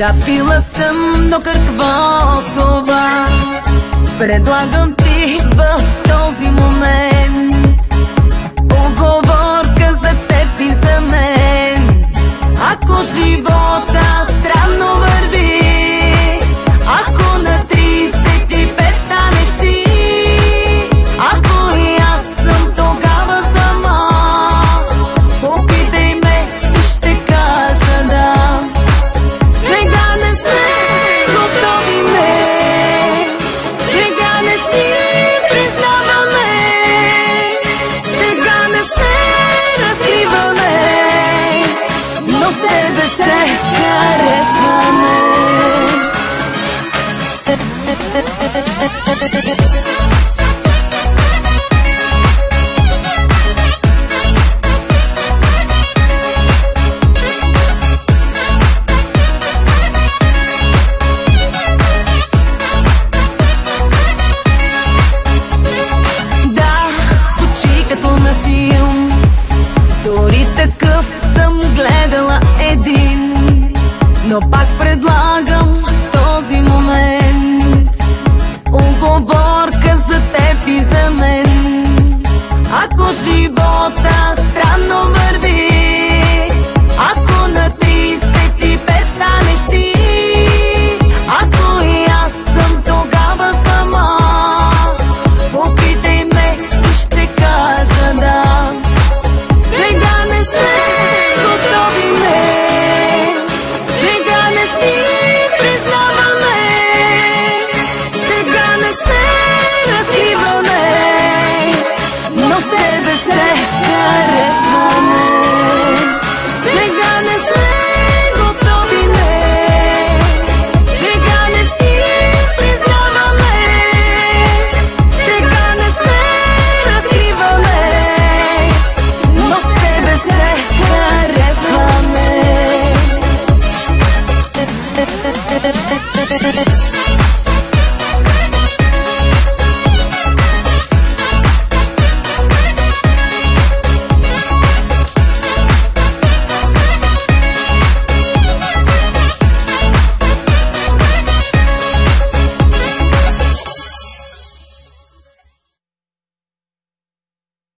Загапила съм, но какво това? Предлагам ти в този момент уговорка за теб и за мен. Ако живота странно върви, ако на 35 станеш ти, ако и аз съм тогава сама, попитай ме и ще кажа да. Сега не сме готови, не, сега не си признаваме, сега не се разкриваме, но себе се харесваме.